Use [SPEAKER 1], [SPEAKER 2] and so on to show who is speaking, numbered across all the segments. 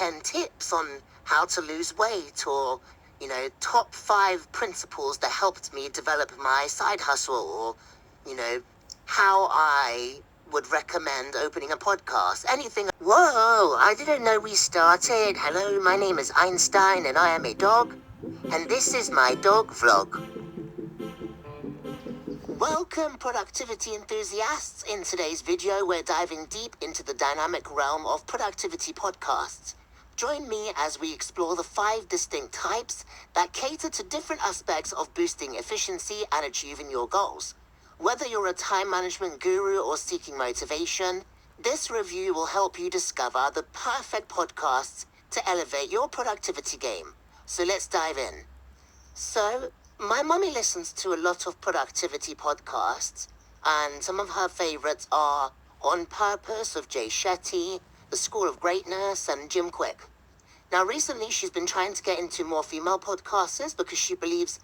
[SPEAKER 1] 10 tips on how to lose weight, or, top 5 principles that helped me develop my side hustle, or, how I would recommend opening a podcast, anything. Whoa, I didn't know we started. Hello, my name is Einstein and I am a dog, and this is my dog vlog. Welcome, productivity enthusiasts. In today's video, we're diving deep into the dynamic realm of productivity podcasts. Join me as we explore the 5 distinct types that cater to different aspects of boosting efficiency and achieving your goals. Whether you're a time management guru or seeking motivation, this review will help you discover the perfect podcasts to elevate your productivity game. So let's dive in. So, my mummy listens to a lot of productivity podcasts, and some of her favorites are On Purpose with Jay Shetty, The School of Greatness, and Jim Quick. Now, recently, she's been trying to get into more female podcasters because she believes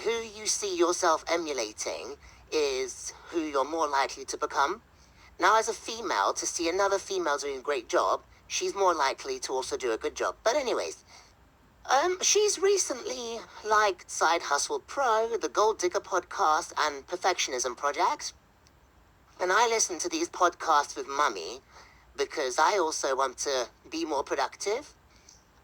[SPEAKER 1] who you see yourself emulating is who you're more likely to become. Now, as a female, to see another female doing a great job, she's more likely to also do a good job. But anyways, she's recently liked Side Hustle Pro, the Gold Digger podcast, and Perfectionism Project. And I listen to these podcasts with Mummy because I also want to be more productive.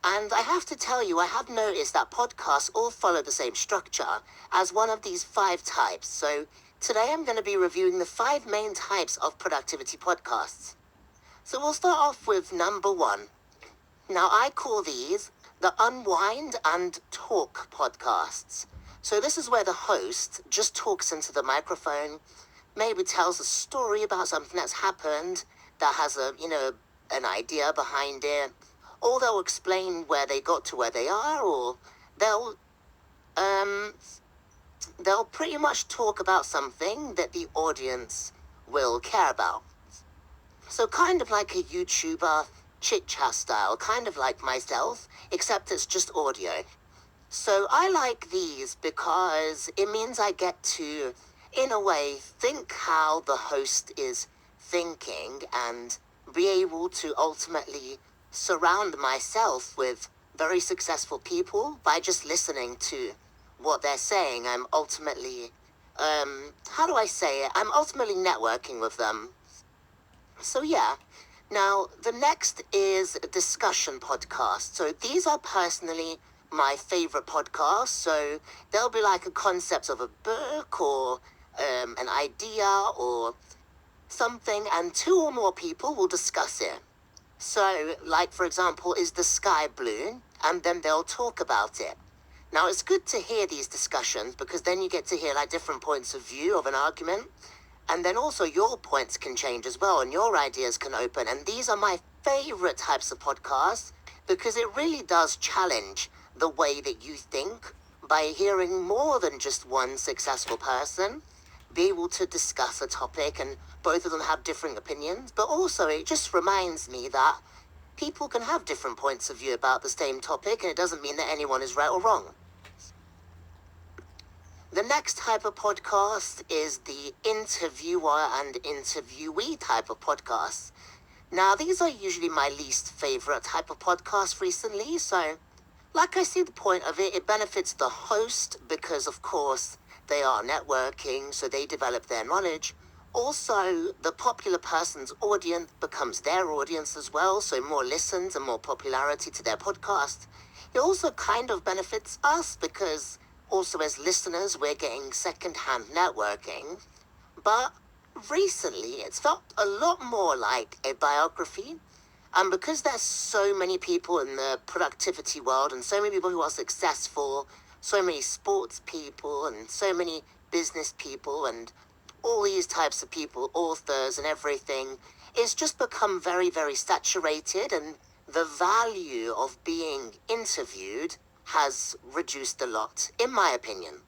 [SPEAKER 1] And I have to tell you, I have noticed that podcasts all follow the same structure as one of these 5 types. So today I'm going to be reviewing the 5 main types of productivity podcasts. So we'll start off with number 1. Now, I call these the Unwind and Talk podcasts. So this is where the host just talks into the microphone, maybe tells a story about something that's happened that has an idea behind it, or they'll explain where they got to where they are, or they'll pretty much talk about something that the audience will care about. So kind of like a YouTuber chit-chat style, kind of like myself, except it's just audio. So I like these because it means I get to, in a way, think how the host is thinking and be able to ultimately surround myself with very successful people by just listening to what they're saying. I'm ultimately, I'm ultimately networking with them. So yeah. Now, the next is a discussion podcast. So these are personally my favorite podcasts. So they'll be like a concept of a book or an idea or something, and 2 or more people will discuss it. So, like, for example, is the sky blue? And then they'll talk about it. Now, it's good to hear these discussions because then you get to hear, like, different points of view of an argument. And then also your points can change as well and your ideas can open. And these are my favorite types of podcasts because it really does challenge the way that you think by hearing more than just one successful person be able to discuss a topic, and both of them have different opinions. But also it just reminds me that people can have different points of view about the same topic, and it doesn't mean that anyone is right or wrong. The next type of podcast is the interviewer and interviewee type of podcasts. Now, these are usually my least favorite type of podcast recently, so like I see the point of it, it benefits the host because, of course, they are networking, so they develop their knowledge. Also, the popular person's audience becomes their audience as well, so more listens and more popularity to their podcast. It also kind of benefits us because also as listeners, we're getting second-hand networking. But recently, it's felt a lot more like a biography. And because there's so many people in the productivity world and so many people who are successful, so many sports people and so many business people and all these types of people, authors and everything, it's just become very, very saturated, and the value of being interviewed has reduced a lot, in my opinion.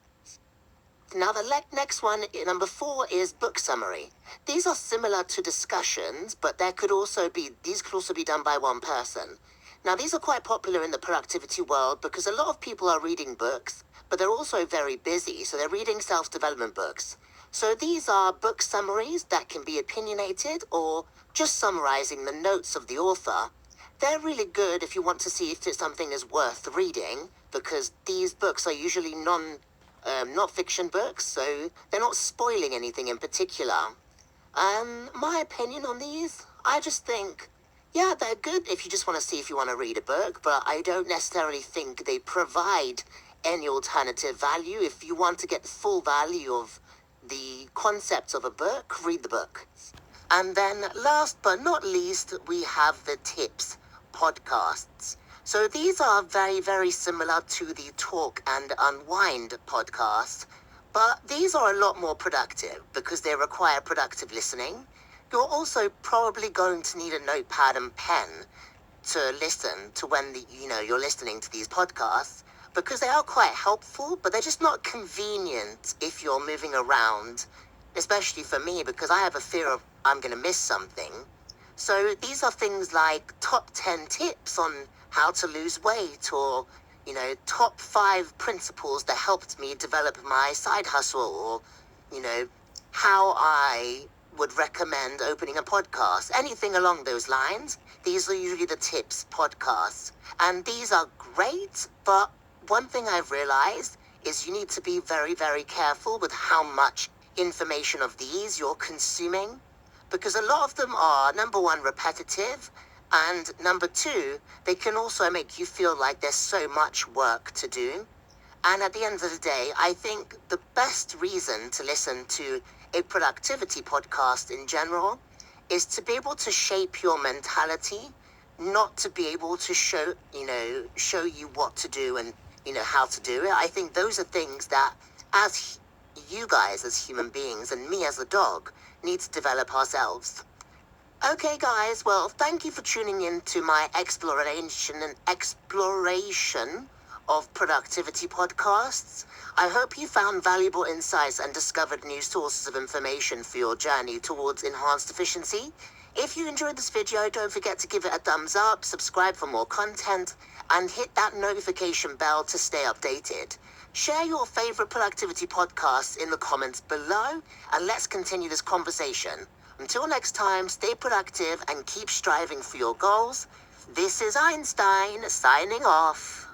[SPEAKER 1] Now, the next one, number 4, is book summary. These are similar to discussions, but these could also be done by one person. Now, these are quite popular in the productivity world because a lot of people are reading books, but they're also very busy, so they're reading self-development books. So these are book summaries that can be opinionated or just summarizing the notes of the author. they're really good if you want to see if something is worth reading, because these books are usually not fiction books, so they're not spoiling anything in particular. My opinion on these, I just think, yeah, they're good if you just want to see if you want to read a book, but I don't necessarily think they provide any alternative value. If you want to get the full value of the concept of a book, read the book. And then last but not least, we have the tips podcasts. So these are very, very similar to the Talk and Unwind podcast, but these are a lot more productive because they require productive listening. You're also probably going to need a notepad and pen to listen to when you're listening to these podcasts, because they are quite helpful, but they're just not convenient if you're moving around, especially for me, because I have a fear of I'm going to miss something. So these are things like top 10 tips on how to lose weight, or, top 5 principles that helped me develop my side hustle, or, how I would recommend opening a podcast, anything along those lines. These are usually the tips podcasts, and these are great, but one thing I've realized is you need to be very, very careful with how much information of these you're consuming, because a lot of them are, number one, repetitive, and number two, they can also make you feel like there's so much work to do. And at the end of the day, I think the best reason to listen to a productivity podcast in general is to be able to shape your mentality, not to be able to show you what to do and, how to do it. I think those are things that, as you guys as human beings and me as a dog, need to develop ourselves. Okay, guys, well, thank you for tuning in to my exploration of productivity podcasts. I hope you found valuable insights and discovered new sources of information for your journey towards enhanced efficiency. If you enjoyed this video, don't forget to give it a thumbs up, subscribe for more content, and hit that notification bell to stay updated. Share your favorite productivity podcasts in the comments below, and let's continue this conversation. Until next time, stay productive and keep striving for your goals. This is Einstein, signing off.